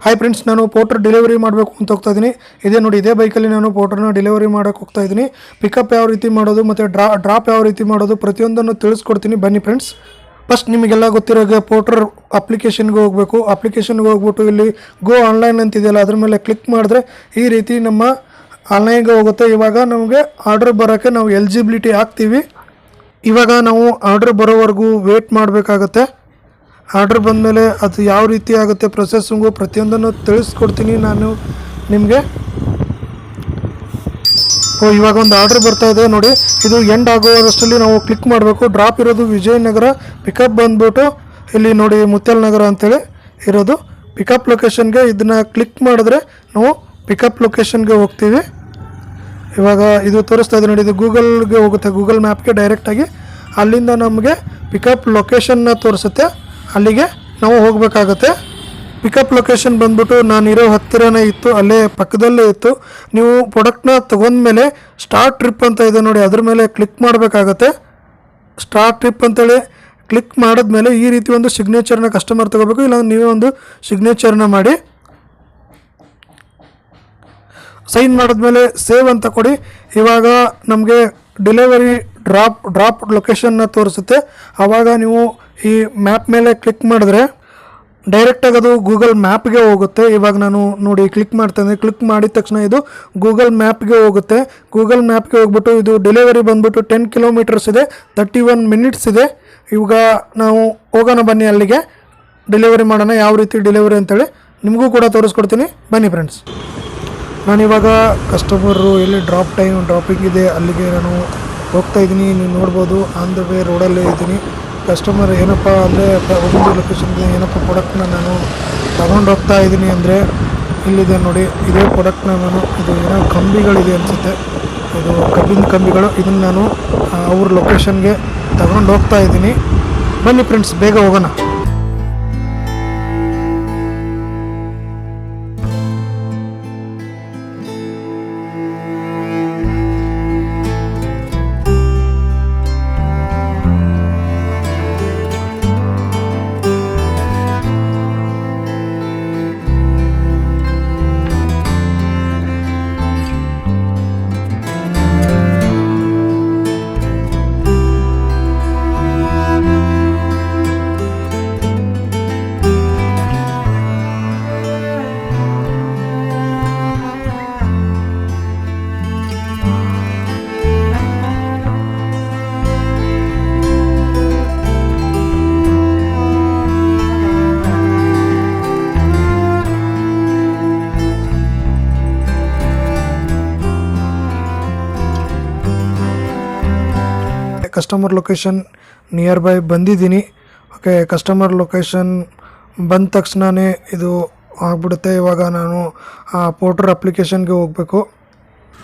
Hi friends, ನಾನು Porter delivery ಮಾಡಬೇಕು ಅಂತ ಹೋಗ್ತಾ ಇದ್ದೀನಿ. ಇದೇ ನೋಡಿ, ಇದೇ ಬೈಕಲ್ಲಿ ನಾನು ಪೋರ್ಟರ್ನ ಡೆಲಿವರಿ ಮಾಡೋಕ್ಕೆ ಹೋಗ್ತಾ ಇದ್ದೀನಿ. ಪಿಕಪ್ ಯಾವ ರೀತಿ ಮಾಡೋದು ಮತ್ತು ಡ್ರಾಪ್ ಯಾವ ರೀತಿ ಮಾಡೋದು ಪ್ರತಿಯೊಂದನ್ನು ತಿಳಿಸ್ಕೊಡ್ತೀನಿ. ಬನ್ನಿ ಫ್ರೆಂಡ್ಸ್. ಫಸ್ಟ್ ನಿಮಗೆಲ್ಲ ಗೊತ್ತಿರೋ ಪೋರ್ಟರ್ ಅಪ್ಲಿಕೇಶನ್ಗೆ ಹೋಗಬೇಕು. ಅಪ್ಲಿಕೇಶನ್ಗೆ ಹೋಗ್ಬಿಟ್ಟು ಇಲ್ಲಿ ಗೋ ಆನ್ಲೈನ್ ಅಂತಿದೆಯಲ್ಲ, ಅದ್ರ ಮೇಲೆ ಕ್ಲಿಕ್ ಮಾಡಿದ್ರೆ ಈ ರೀತಿ ನಮ್ಮ ಆನ್ಲೈನ್ಗೆ ಹೋಗುತ್ತೆ. ಇವಾಗ ನಮಗೆ ಆರ್ಡರ್ ಬರೋಕ್ಕೆ ನಾವು ಎಲಿಜಿಬಿಲಿಟಿ ಆಗ್ತೀವಿ. ಇವಾಗ ನಾವು ಆರ್ಡರ್ ಬರೋವರೆಗೂ ವೇಟ್ ಮಾಡಬೇಕಾಗತ್ತೆ. ಆರ್ಡರ್ ಬಂದಮೇಲೆ ಅದು ಯಾವ ರೀತಿ ಆಗುತ್ತೆ ಪ್ರೊಸೆಸ್ಸಿಂಗು ಪ್ರತಿಯೊಂದನ್ನು ತಿಳಿಸ್ಕೊಡ್ತೀನಿ ನಾನು ನಿಮಗೆ. ಇವಾಗ ಒಂದು ಆರ್ಡರ್ ಬರ್ತಾ ಇದೆ ನೋಡಿ. ಇದು ಎಂಡ್ ಆಗೋದಷ್ಟರಲ್ಲಿ ನಾವು ಕ್ಲಿಕ್ ಮಾಡಬೇಕು. ಡ್ರಾಪ್ ಇರೋದು ವಿಜಯನಗರ, ಪಿಕಪ್ ಬಂದ್ಬಿಟ್ಟು ಇಲ್ಲಿ ನೋಡಿ ಮುತ್ಯಾಲ ನಗರ ಅಂತೇಳಿ ಇರೋದು. ಪಿಕಪ್ ಲೊಕೇಶನ್ಗೆ ಇದನ್ನು ಕ್ಲಿಕ್ ಮಾಡಿದ್ರೆ ನಾವು ಪಿಕಪ್ ಲೊಕೇಶನ್ಗೆ ಹೋಗ್ತೀವಿ. ಇವಾಗ ಇದು ತೋರಿಸ್ತಾ ಇದೆ ನೋಡಿ, ಇದು ಗೂಗಲ್ಗೆ ಹೋಗುತ್ತೆ, ಗೂಗಲ್ ಮ್ಯಾಪ್ಗೆ ಡೈರೆಕ್ಟಾಗಿ. ಅಲ್ಲಿಂದ ನಮಗೆ ಪಿಕಪ್ ಲೊಕೇಶನ್ನ ತೋರಿಸುತ್ತೆ. ಅಲ್ಲಿಗೆ ನಾವು ಹೋಗಬೇಕಾಗತ್ತೆ. ಪಿಕಪ್ ಲೊಕೇಶನ್ ಬಂದ್ಬಿಟ್ಟು ನಾನಿರೋ ಹತ್ತಿರನೇ ಇತ್ತು, ಅಲ್ಲೇ ಪಕ್ಕದಲ್ಲೇ ಇತ್ತು. ನೀವು ಪ್ರಾಡಕ್ಟ್ನ ತೊಗೊಂಡ್ಮೇಲೆ ಸ್ಟಾರ್ಟ್ ಟ್ರಿಪ್ ಅಂತ ಇದೆ ನೋಡಿ, ಅದ್ರ ಮೇಲೆ ಕ್ಲಿಕ್ ಮಾಡಬೇಕಾಗತ್ತೆ. ಸ್ಟಾರ್ಟ್ ಟ್ರಿಪ್ ಅಂತೇಳಿ ಕ್ಲಿಕ್ ಮಾಡಿದ್ಮೇಲೆ ಈ ರೀತಿ ಒಂದು ಸಿಗ್ನೇಚರ್ನ ಕಸ್ಟಮರ್ ತೊಗೋಬೇಕು, ಇಲ್ಲ ನೀವೇ ಒಂದು ಸಿಗ್ನೇಚರ್ನ ಮಾಡಿ ಸೈನ್ ಮಾಡಿದ್ಮೇಲೆ ಸೇವ್ ಅಂತ ಕೊಡಿ. ಇವಾಗ ನಮಗೆ ಡೆಲಿವರಿ ಡ್ರಾಪ್ ಲೊಕೇಶನ್ನ ತೋರಿಸುತ್ತೆ. ಆವಾಗ ನೀವು ಈ ಮ್ಯಾಪ್ ಮೇಲೆ ಕ್ಲಿಕ್ ಮಾಡಿದ್ರೆ ಡೈರೆಕ್ಟಾಗಿ ಅದು ಗೂಗಲ್ ಮ್ಯಾಪ್ಗೆ ಹೋಗುತ್ತೆ. ಇವಾಗ ನಾನು ನೋಡಿ ಕ್ಲಿಕ್ ಮಾಡ್ತೇನೆ. ಕ್ಲಿಕ್ ಮಾಡಿದ ತಕ್ಷಣ ಇದು ಗೂಗಲ್ ಮ್ಯಾಪ್ಗೆ ಹೋಗುತ್ತೆ. ಗೂಗಲ್ ಮ್ಯಾಪ್ಗೆ ಹೋಗ್ಬಿಟ್ಟು ಇದು ಡೆಲಿವರಿ ಬಂದ್ಬಿಟ್ಟು 10 ಕಿಲೋಮೀಟರ್ಸ್ ಇದೆ, 31 ಮಿನಿಟ್ಸ್ ಇದೆ. ಇವಾಗ ನಾವು ಹೋಗೋಣ ಬನ್ನಿ, ಅಲ್ಲಿಗೆ ಡೆಲಿವರಿ ಮಾಡೋಣ. ಯಾವ ರೀತಿ ಡೆಲಿವರಿ ಅಂತೇಳಿ ನಿಮಗೂ ಕೂಡ ತೋರಿಸ್ಕೊಡ್ತೀನಿ. ಬನ್ನಿ ಫ್ರೆಂಡ್ಸ್. ನಾನಿವಾಗ ಕಸ್ಟಮರು ಎಲ್ಲಿ ಡ್ರಾಪಿಂಗ್ ಇದೆ ಅಲ್ಲಿಗೆ ನಾನು ಹೋಗ್ತಾ ಇದ್ದೀನಿ. ನೀವು ನೋಡ್ಬೋದು, ಆನ್ ದ ವೇ ರೋಡಲ್ಲೇ ಇದ್ದೀನಿ. ಕಸ್ಟಮರ್ ಏನಪ್ಪ ಅಂದರೆ ಒಂದು ಲೊಕೇಶನ್ಗೆ ಏನಪ್ಪ ಪ್ರಾಡಕ್ಟ್ನ ನಾನು ತಗೊಂಡು ಹೋಗ್ತಾ ಇದ್ದೀನಿ ಅಂದರೆ ಇಲ್ಲಿದೆ ನೋಡಿ, ಇದೇ ಪ್ರಾಡಕ್ಟ್ನ ನಾನು ಇದು ಏನೋ ಕಂಬಿಗಳಿದೆ ಅನಿಸುತ್ತೆ, ಇದು ಕಬ್ಬಿನ ಕಂಬಿಗಳು. ಇದನ್ನು ನಾನು ಅವ್ರ ಲೊಕೇಶನ್ಗೆ ತಗೊಂಡು ಹೋಗ್ತಾ ಇದ್ದೀನಿ. ಬನ್ನಿ ಫ್ರೆಂಡ್ಸ್, ಬೇಗ ಹೋಗೋಣ. ಕಸ್ಟಮರ್ ಲೊಕೇಶನ್ ನಿಯರ್ ಬೈ ಬಂದಿದ್ದೀನಿ. ಓಕೆ, ಕಸ್ಟಮರ್ ಲೊಕೇಶನ್ ಬಂದ ತಕ್ಷಣವೇ ಇದು ಆಗ್ಬಿಡುತ್ತೆ. ಇವಾಗ ನಾನು ಪೋರ್ಟರ್ ಅಪ್ಲಿಕೇಶನ್ಗೆ ಹೋಗಬೇಕು.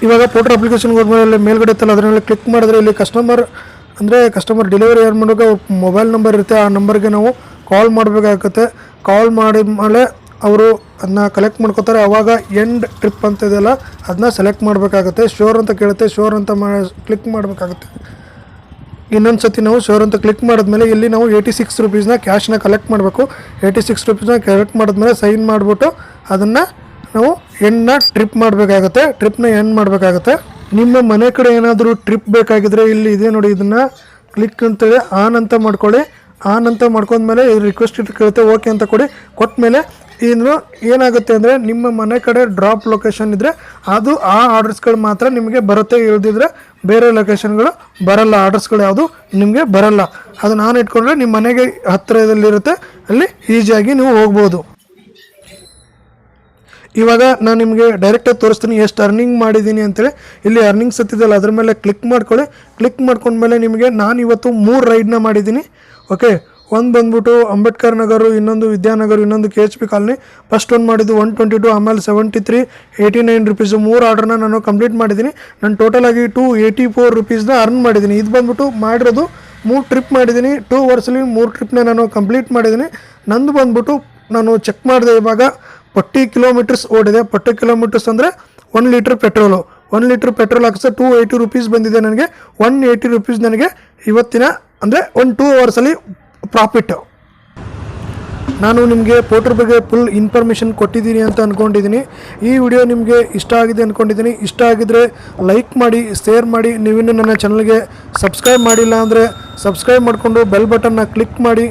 ಇವಾಗ ಪೋರ್ಟರ್ ಅಪ್ಲಿಕೇಶನ್ಗೆ ಹೋದ್ಮೇಲೆ ಮೇಲ್ಗಡೆ ಇತ್ತಲ್ಲ, ಅದರ ಮೇಲೆ ಕ್ಲಿಕ್ ಮಾಡಿದ್ರೆ ಇಲ್ಲಿ ಕಸ್ಟಮರ್ ಡೆಲಿವರಿ ಯಾರು ಮಾಡೋಕೆ ಮೊಬೈಲ್ ನಂಬರ್ ಇರುತ್ತೆ. ಆ ನಂಬರ್ಗೆ ನಾವು ಕಾಲ್ ಮಾಡಬೇಕಾಗುತ್ತೆ. ಕಾಲ್ ಮಾಡಿದ್ಮೇಲೆ ಅವರು ಅದನ್ನ ಕಲೆಕ್ಟ್ ಮಾಡ್ಕೋತಾರೆ. ಆವಾಗ ಎಂಡ್ ಟ್ರಿಪ್ ಅಂತ ಇದೆಯಲ್ಲ, ಅದನ್ನ ಸೆಲೆಕ್ಟ್ ಮಾಡಬೇಕಾಗುತ್ತೆ. ಶೋರ್ ಅಂತ ಕೇಳುತ್ತೆ, ಶೋರ್ ಅಂತ ಕ್ಲಿಕ್ ಮಾಡಬೇಕಾಗುತ್ತೆ. ಇನ್ನೊಂದು ಸತಿ ನಾವು ಶೋರ್ ಅಂತ ಕ್ಲಿಕ್ ಮಾಡಿದ್ಮೇಲೆ ಇಲ್ಲಿ ನಾವು 86 ರುಪೀಸ್ನ ಕ್ಯಾಶ್ನ ಕಲೆಕ್ಟ್ ಮಾಡಬೇಕು. 86 ರುಪೀಸ್ನ ಕಲೆಕ್ಟ್ ಮಾಡಿದ್ಮೇಲೆ ಸೈನ್ ಮಾಡಿಬಿಟ್ಟು ಅದನ್ನು ನಾವು ಟ್ರಿಪ್ನ ಎಂಡ್ ಮಾಡಬೇಕಾಗುತ್ತೆ. ನಿಮ್ಮ ಮನೆ ಕಡೆ ಏನಾದರೂ ಟ್ರಿಪ್ ಬೇಕಾಗಿದ್ದರೆ ಇಲ್ಲಿ ಇದೆ ನೋಡಿ, ಇದನ್ನು ಕ್ಲಿಕ್ ಅಂತೇಳಿ ಆನ್ ಅಂತ ಮಾಡ್ಕೊಳ್ಳಿ. ಆನ್ ಅಂತ ಮಾಡ್ಕೊಂಡ್ಮೇಲೆ ರಿಕ್ವೆಸ್ಟ್ ಕೇಳುತ್ತೆ, ಓಕೆ ಅಂತ ಕೊಡಿ. ಕೊಟ್ಟಮೇಲೆ ಇನ್ನು ಏನಾಗುತ್ತೆ ಅಂದರೆ ನಿಮ್ಮ ಮನೆ ಕಡೆ ಡ್ರಾಪ್ ಲೊಕೇಶನ್ ಇದ್ದರೆ ಅದು ಆ ಆರ್ಡರ್ಸ್ಗಳು ಮಾತ್ರ ನಿಮಗೆ ಬರುತ್ತೆ. ಇಳ್ದಿದ್ರೆ ಬೇರೆ ಲೊಕೇಶನ್ಗಳು ಬರಲ್ಲ, ಆರ್ಡರ್ಸ್ಗಳು ಯಾವುದು ನಿಮಗೆ ಬರಲ್ಲ. ಅದು ನಾನು ಇಟ್ಕೊಂಡ್ರೆ ನಿಮ್ಮ ಮನೆಗೆ ಹತ್ತಿರದಲ್ಲಿರುತ್ತೆ, ಅಲ್ಲಿ ಈಸಿಯಾಗಿ ನೀವು ಹೋಗ್ಬೋದು. ಇವಾಗ ನಾನು ನಿಮಗೆ ಡೈರೆಕ್ಟಾಗಿ ತೋರಿಸ್ತೀನಿ ಎಷ್ಟು ಅರ್ನಿಂಗ್ ಮಾಡಿದ್ದೀನಿ ಅಂತೇಳಿ. ಇಲ್ಲಿ ಅರ್ನಿಂಗ್ಸ್ ಹತ್ತಿದಲ್ಲ, ಅದ್ರ ಮೇಲೆ ಕ್ಲಿಕ್ ಮಾಡ್ಕೊಳ್ಳಿ. ಕ್ಲಿಕ್ ಮಾಡ್ಕೊಂಡ್ಮೇಲೆ ನಿಮಗೆ ನಾನು ಇವತ್ತು 3 ರೈಡ್ನ ಮಾಡಿದ್ದೀನಿ. ಓಕೆ, ಒಂದು ಬಂದ್ಬಿಟ್ಟು ಅಂಬೇಡ್ಕರ್ ನಗರ, ಇನ್ನೊಂದು ವಿದ್ಯಾನಗರ, ಇನ್ನೊಂದು KHP ಕಾಲನಿ. ಫಸ್ಟ್ ಒಂದು ಮಾಡಿದ್ದು 122, ಆಮೇಲೆ 73, 89 ರುಪೀಸು. 3 ಆರ್ಡ್ರನ್ನ ನಾನು ಕಂಪ್ಲೀಟ್ ಮಾಡಿದ್ದೀನಿ. ನಾನು ಟೋಟಲಾಗಿ 284 ರುಪೀಸ್ನ ಅರ್ನ್ ಮಾಡಿದ್ದೀನಿ. ಇದು ಬಂದ್ಬಿಟ್ಟು ಮಾಡಿರೋದು 3 ಟ್ರಿಪ್ ಮಾಡಿದ್ದೀನಿ. 2 ಅವರ್ಸಲ್ಲಿ 3 ಟ್ರಿಪ್ನ ನಾನು ಕಂಪ್ಲೀಟ್ ಮಾಡಿದ್ದೀನಿ. ನಂದು ಬಂದ್ಬಿಟ್ಟು ನಾನು ಚೆಕ್ ಮಾಡಿದೆ, ಇವಾಗ 40 ಕಿಲೋಮೀಟರ್ಸ್ ಓಡಿದೆ. 40 ಕಿಲೋಮೀಟರ್ಸ್ ಅಂದರೆ 1 ಲೀಟ್ರ್ ಪೆಟ್ರೋಲು. 1 ಲೀಟ್ರ್ ಪೆಟ್ರೋಲ್ ಹಾಕಿದ್ರೆ 280 ರುಪೀಸ್ ಬಂದಿದೆ ನನಗೆ. 180 ರುಪೀಸ್ ನನಗೆ ಇವತ್ತಿನ ಅಂದರೆ 2 ಅವರ್ಸಲ್ಲಿ ಪ್ರಾಫಿಟ್. ನಾನು ನಿಮಗೆ ಪೋರ್ಟ್ರ್ ಬಗ್ಗೆ ಫುಲ್ ಇನ್ಫಾರ್ಮೇಷನ್ ಕೊಟ್ಟಿದ್ದೀನಿ ಅಂತ ಅಂದ್ಕೊಂಡಿದ್ದೀನಿ. ಈ ವಿಡಿಯೋ ನಿಮಗೆ ಇಷ್ಟ ಆಗಿದೆ ಅಂದ್ಕೊಂಡಿದ್ದೀನಿ. ಇಷ್ಟ ಆಗಿದ್ದರೆ ಲೈಕ್ ಮಾಡಿ, ಶೇರ್ ಮಾಡಿ. ನೀವಿನ್ನೂ ನನ್ನ ಚಾನಲ್ಗೆ ಸಬ್ಸ್ಕ್ರೈಬ್ ಮಾಡಿಲ್ಲ ಅಂದರೆ ಸಬ್ಸ್ಕ್ರೈಬ್ ಮಾಡಿಕೊಂಡು ಬೆಲ್ ಬಟನ್ನ ಕ್ಲಿಕ್ ಮಾಡಿ.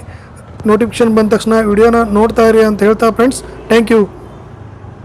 ನೋಟಿಫಿಕೇಷನ್ ಬಂದ ತಕ್ಷಣ ವಿಡಿಯೋನ ನೋಡ್ತಾ ಇರಿ ಅಂತ ಹೇಳ್ತಾ ಫ್ರೆಂಡ್ಸ್, ಥ್ಯಾಂಕ್ ಯು.